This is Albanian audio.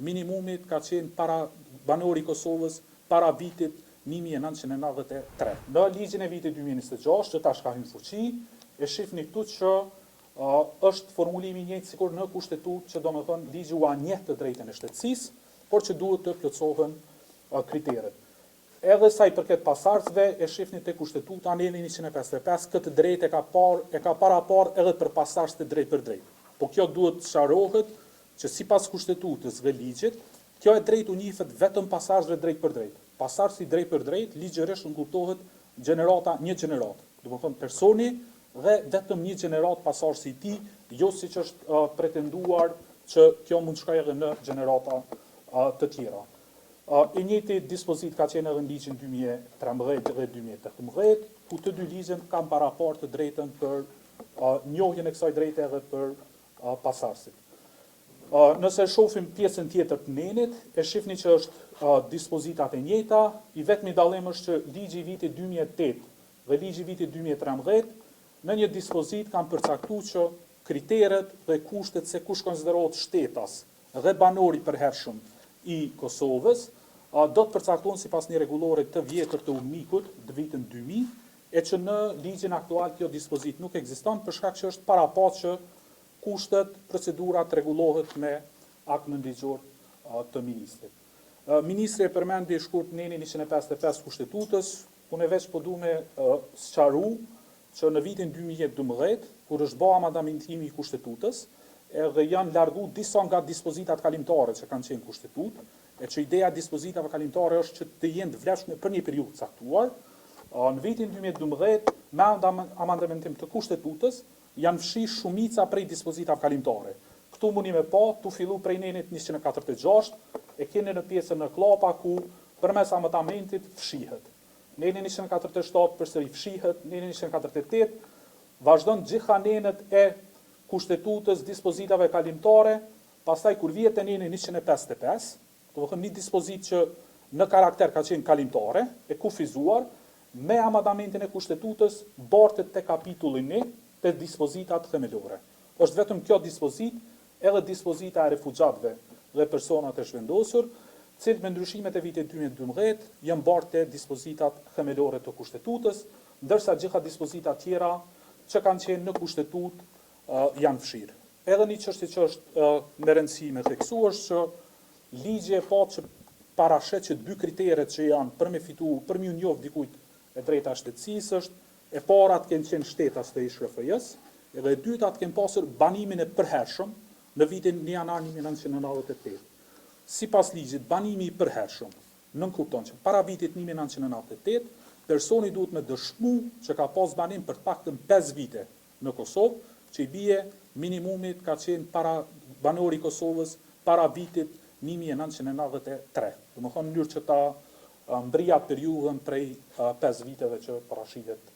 minimumit ka qenë para banori i Kosovës para vitit 1993. Në ligjin e vitit 2026, që tash ka hyrë në fuqi, e shifni këtu që është formulimi i njëjtë sikur në kushtetutë, që domethënë ligji u anjeh të drejtën e shtetësisë, por që duhet të plotësohen kriteret. Edhe sa i përket pasardhësve, e shifni te kushtetuta aneli 155, këtë drejtë e ka parapar edhe për pasardhës të drejtë për drejtë. Po kjo duhet sqarohet që sipas kushtetutës dhe ligjit, kjo e drejtë u njihet vetëm pasardhësve drejtë për drejtë. Pasardhësi drejtë për drejtë ligjërisht kuptohet gjenerata një gjenerat. Domethënë personi dhe vetëm një gjenerat pasardhësi i tij, jo siç është pretenduar që kjo mund shkojë edhe në gjenerata të tjera. E njëjti dispozit ka qenë edhe në ligjin 2013 dhe 2018, ku të dy ligjet kanë parapar të drejtën për njohjen e kësaj drejte edhe për pasardhësit. Nëse shohim pjesën tjetër të nenit, e shihni që është dispozitat e njëjta, i vetmi dallim është që ligji i vitit 2008 dhe ligji i vitit 2013 në një dispozit kanë përcaktuar që kriteret dhe kushtet se kush konsiderohet shtetas dhe banori i përhershëm i Kosovës do të përcaktohen sipas një rregullore të vjetër të UMIK-ut të vitin 2000, e që në ligjin aktual kjo dispozit nuk ekziston për shkak që është parapat që kushtet, procedurat rregullohet me akt nënligjor të ministrit. Ministri e përmendi shkurt nenin 155 kushtetues, unë veç po du me sqaru që në vitin 2012, kur është bërë amandamentimi i kushtetutës, edhe janë largu disa nga dispozitat kalimtare që kanë qenë kushtetut, e që ideja dispozitave kalimtare është që të jenë të vlefshme për një periudhë caktuar. Në vitin 2012, me amandamentim të kushtetutës, janë fshi shumica prej dispozitave kalimtare. Këtu mundi me pa, tu fillu prej nenit 146, e keni në pjesën në klapa ku përmes amandamentit fshihet. Neni 147 përsëri fshihet, neni 148 vazhdon gjitha nenet e kushtetutës, dispozitave kalimtare, pastaj kur vihet te neni 155, do të thënë një dispozit që në karakter ka qenë kalimtare, e kufizuar, me amandamentin e kushtetutës bartet te kapitulli 1 te dispozitat themelore. Është vetëm kjo dispozit, edhe dispozita e refugjatëve dhe personat e zhvendosur, cilët me ndryshimet e vitit 2012 janë bartë te dispozitat themelore të kushtetutës, ndërsa gjitha dispozitat tjera që kanë qenë në kushtetutë janë fshirë. Edhe një çështje që është me rëndësi me theksu është që ligji e patë që parashet që dy kriteret që janë për me fitu, për me njohë dikujt e drejta shtetësisë është, e para të kenë qenë shtetas të SHRF-s, edhe e dyta të kenë pasur banimin e përhershëm në vitin 1 janar 1998. Sipas ligjit, banimi i përhershëm nënkupton që para vitit 1998, personi duhet me dëshmu që ka pas banim për të paktën 5 vite në Kosovë, që i bie minimumit ka qenë para banori i Kosovës para vitit 1993. Domethënë në mënyrë që ta mbrijat periudhën prej 5 viteve që parashihet